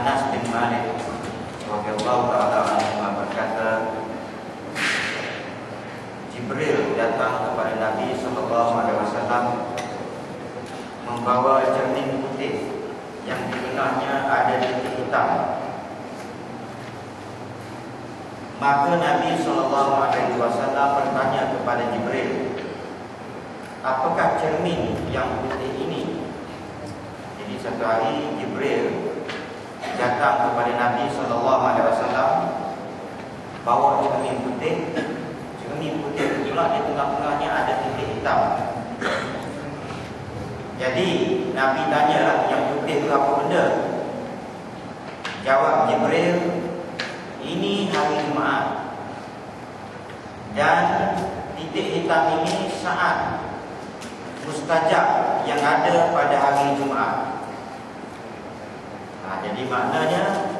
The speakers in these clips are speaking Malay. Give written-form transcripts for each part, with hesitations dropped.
Anas bin Malik radhiyallahu ta'ala anhu berkata, Jibril datang kepada Nabi SAW membawa cermin putih yang di tengahnya ada titik hitam. Maka Nabi SAW bertanya kepada Jibril, apakah cermin yang putih ini? Jadi satu hari Jibril datang kepada Nabi SAW bawa cermin putih. Cermin putih itulah di tengah-tengahnya ada titik hitam. Jadi Nabi tanya, yang putih itu apa benda? Jawab Jibril, ini hari Jumaat, dan titik hitam ini saat mustajab yang ada pada hari Jumaat. Jadi maknanya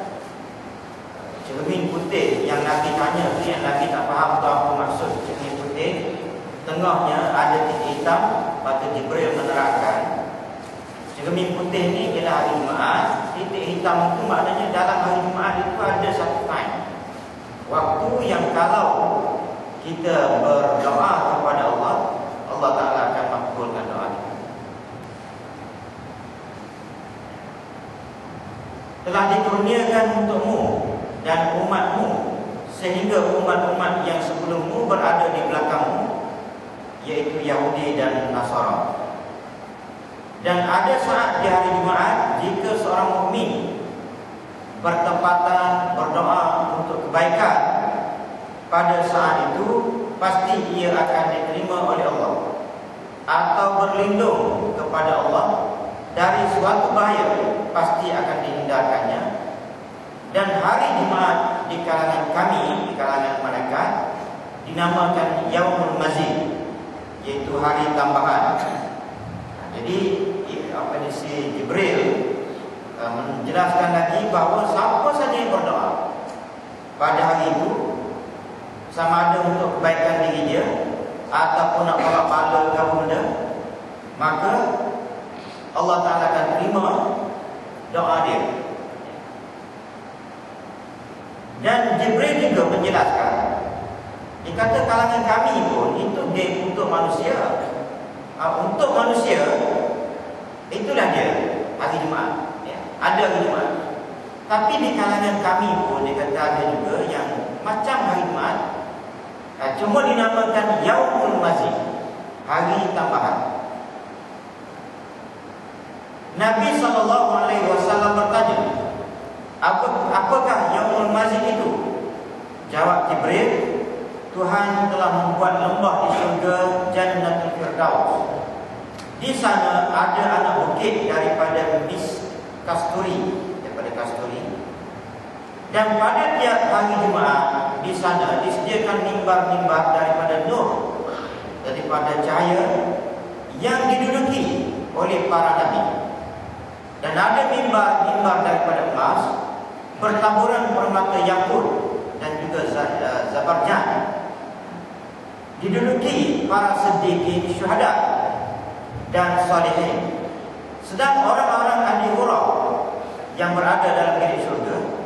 cermin putih yang Nabi tanya tu, yang Nabi tak faham tu apa maksud cermin putih, tengahnya ada titik hitam. Maka Jibril menerangkan, cermin putih ni ialah hari Jumaat, titik hitam itu maknanya dalam hari Jumaat itu ada satu time, waktu yang kalau kita berdoa kepada Allah, Allah Ta'ala akan makbulkan doa kita. Telah dikurniakan untukmu dan umatmu, sehingga umat-umat yang sebelummu berada di belakangmu, yaitu Yahudi dan Nasara. Dan ada saat di hari Jumaat, jika seorang mukmin bertepatan berdoa untuk kebaikan, pada saat itu pasti ia akan diterima oleh Allah, atau berlindung kepada Allah dari suatu bahaya, pasti akan dihindarkannya. Dan hari Jumaat di kalangan kami, di kalangan mereka, dinamakan Yaumul Mazid, yaitu hari tambahan. Jadi si Jibril menjelaskan lagi bahawa siapa saja yang berdoa pada hari itu, sama ada untuk kebaikan diri dia ataupun nak bawa pahala ke benda, maka Allah Ta'ala akan terima doa dia. Dan Jibril juga menjelaskan, dia kata kalangan kami pun itu game untuk manusia. Untuk manusia itulah dia hari Jumaat, ya, ada hari Jumaat. Tapi di kalangan kami pun dia kata ada juga yang macam hari Jumaat, cuma dinamakan Yaumul Mazid, hari tambahan. Nabi SAW bertanya, apakah Yaumul Mazid itu? Jawab Jibril, Tuhan telah membuat lembah di syurga Jannatul Firdaus. Di sana ada anak bukit daripada kasturi. Dan pada tiap hari Jumaat di sana disediakan mimbar-mimbar daripada nur, daripada cahaya yang diduduki oleh para nabi. Dan ada mimbar-mimbar daripada emas bertaburan permata yakut dan juga zabarjan, diduduki para siddiqin, syuhada dan salihin. Sedang orang-orang ahli huraf yang berada dalam bilik syurga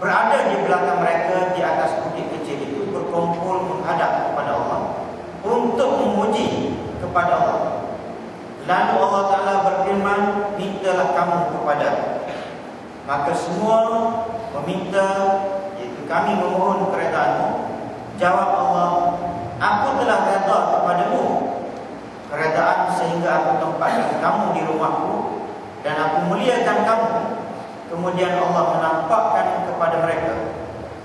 berada di belakang mereka di atas bukit kecil itu, berkumpul menghadap kepada Allah untuk memuji kepada Allah. Lalu Allah Ta'ala berfirman, mintalah kamu kepada. Maka semua meminta, iaitu kami memohon keredaanmu. Jawab Allah, aku telah redha kepadamu keredaan sehingga aku tempatkan kamu di rumahku dan aku muliakan kamu. Kemudian Allah menampakkan kepada mereka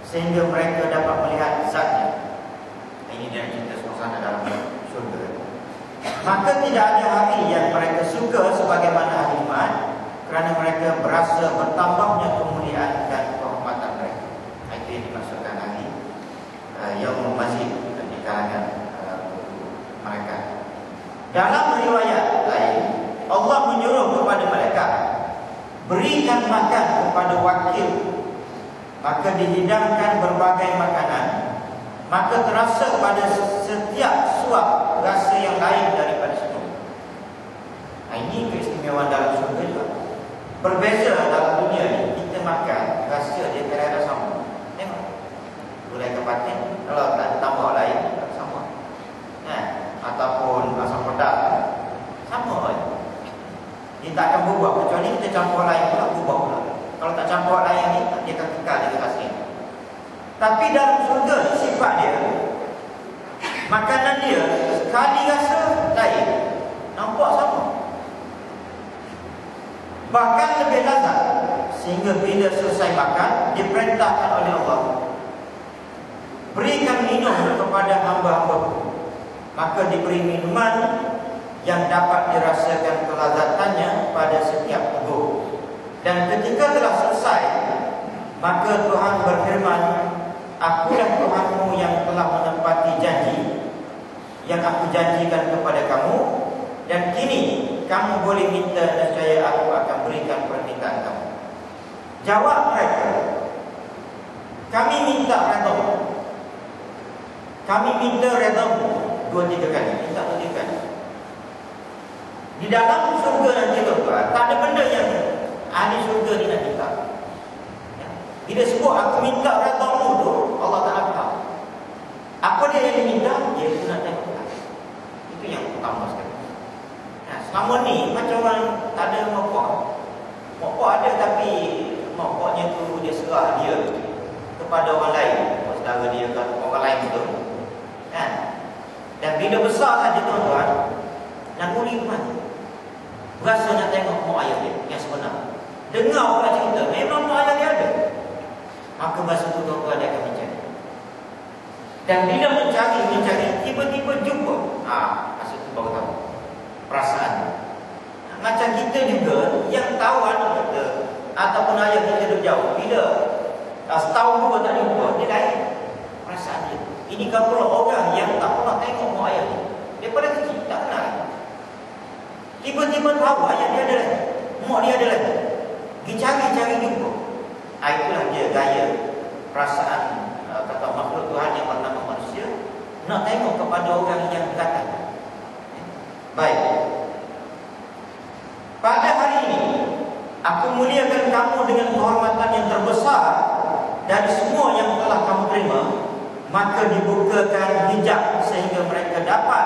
sehingga mereka dapat melihat zatnya. Ini dia cerita suasana dalam syurga. Maka tidak ada hari yang mereka suka sebagaimana hari Jumaat, kerana mereka berasa bertambahnya kemuliaan dan kehormatan mereka. Itu yang dimaksudkan hari Yaumul Mazid di kalangan mereka. Dalam riwayat lain, Allah menyuruh kepada malaikat, berikan makan kepada wakil. Maka dihidangkan berbagai makanan, maka terasa pada setiap suap rasa yang lain daripada sebelum. Ini keistimewaan dalam surga juga. Berbeza dalam dunia ni, kita makan tak akan berubah kecuali kita campur lain pula berubah pula. Kalau tak campur lain ni, dia akan kekal dengan hasil. Tapi dalam surga sifat dia, makanan dia sekali rasa lain, nampak sama, bahkan lebih lazat. Sehingga bila selesai makan, diperintahkan oleh Allah, berikan minum kepada hamba-hamba. Maka diberi minuman yang dapat dirasakan kelazatannya pada setiap teguk. Dan ketika telah selesai, maka Tuhan berfirman, akulah Tuhanmu yang telah menepati janji yang aku janjikan kepada kamu, dan kini kamu boleh minta, nescaya aku akan berikan permintaan kamu. Jawab mereka, kami minta redha. Kami minta redha-Mu. 2-3 kali, minta 3 kali. Di dalam surga nanti tuan-tuan, tak ada benda yang ahli surga ni nak minta. Bila sebut aku minta redha-Mu tu, Allah Ta'ala tahu apa dia yang diminta, dia itu nak tengok Tuhan. Itu yang utama sekali. Selama ni macam orang tak ada mokok. Mokok ada tapi mokoknya tu dia serah dia kepada orang lain, saudara dia ke orang lain betul. Kan? Dan bila besar saja tuan-tuan, naluri ke mana? Berasa nak tengok mak ayah dia yang sebenar. Dengar orang cerita, memang mak ayah dia ada. Maka masa tu tuan-tuan dia akan mencari. Dan bila mencari, tiba-tiba jumpa. Masa tu baru tahu perasaan. Macam kita juga yang tahu anak kita ataupun ayah kita duduk jauh, bila setahun 2 tak jumpa, dia lain perasaan dia. Ini kan pula orang yang tak pernah tengok mak ayah dia daripada kecil, tak kenal. Tiba-tiba tahu ayah dia ada lagi, mak dia ada lagi, pergi cari jumpa. Itulah dia gaya perasaan kata makhluk Tuhan yang bernama manusia, nak tengok kepada orang yang datang. Baik, pada hari ini aku muliakan kamu dengan kehormatan yang terbesar dari semua yang telah kamu terima. Maka dibukakan hijab sehingga mereka dapat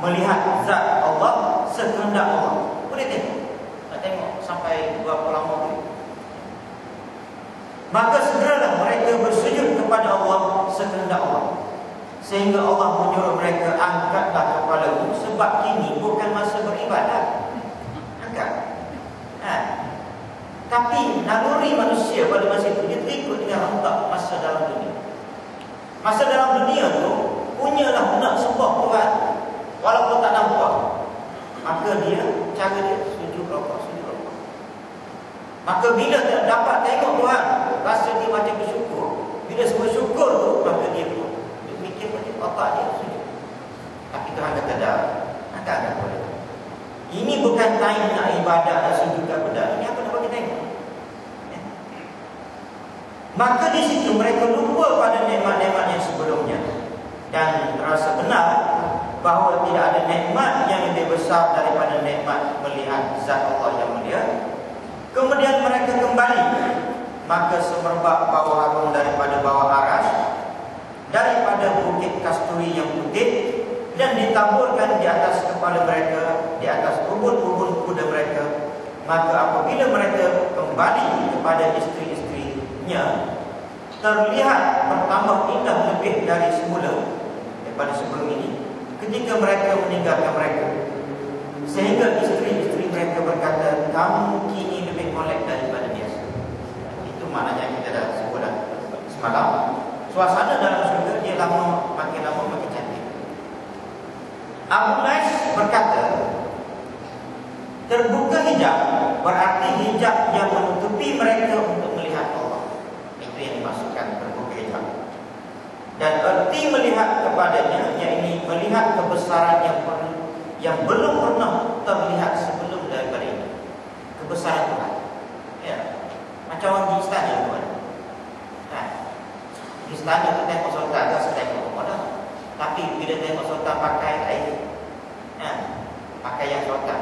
melihat zat Allah sekehendak Allah. Boleh tengok, nak tengok sampai berapa lama boleh. Maka segeralah mereka bersujud kepada Allah sekehendak Allah, sehingga Allah menyuruh mereka, angkatlah kepalamu, sebab kini bukan masa beribadat. Angkat. Tapi naluri manusia pada masa itu, dia terikut dengan rentak masa dalam dunia. Masa dalam dunia tu, punyalah nak sembah Tuhan walaupun tak nampak. Maka dia, cara dia sujud rokok. Maka bila tak dapat tengok Tuhan, rasa dia macam bersyukur. Bila bersyukur tu, maka dia pun dia fikir macam otak dia sujud. Tapi Tuhan kata dah, agak boleh. Ini bukan time nak ibadah, nak sujud kepada. Ini apa nak bagi tengok. Maka di situ mereka lupa pada nikmat-nikmat yang sebelumnya dan rasa benar bahawa tidak ada nikmat yang lebih besar daripada nikmat melihat zat Allah yang mulia. Kemudian mereka kembali, maka semerbak bau harum daripada bawah aras, daripada bukit kasturi yang putih, dan ditaburkan di atas kepala mereka, di atas ubun-ubun kuda mereka. Maka apabila mereka kembali kepada isteri-isterinya, terlihat bertambah indah lebih dari semula daripada sebelum ini ketika mereka meninggalkan mereka. Sehingga isteri-isteri mereka berkata, kamu kini lebih molek daripada biasa. Itu maknanya kita dah sebut semalam. Suasana dalam surga dia makin lama makin cantik. Abu Nais berkata, terbuka hijab berarti hijab yang menutupi mereka untuk melihat Allah. Itu yang dimaksudkan terbuka hijab. Dan erti melihat kepadanya, yakni melihat kebesaran yang belum pernah terlihat sebelum daripada ini. Kebesaran Tuhan. Ya. Macam orang di istana tuan. Di istana tu tengok sultan, tak tengok apa dah. Tapi bila tengok sultan pakai air, pakai yang sultan,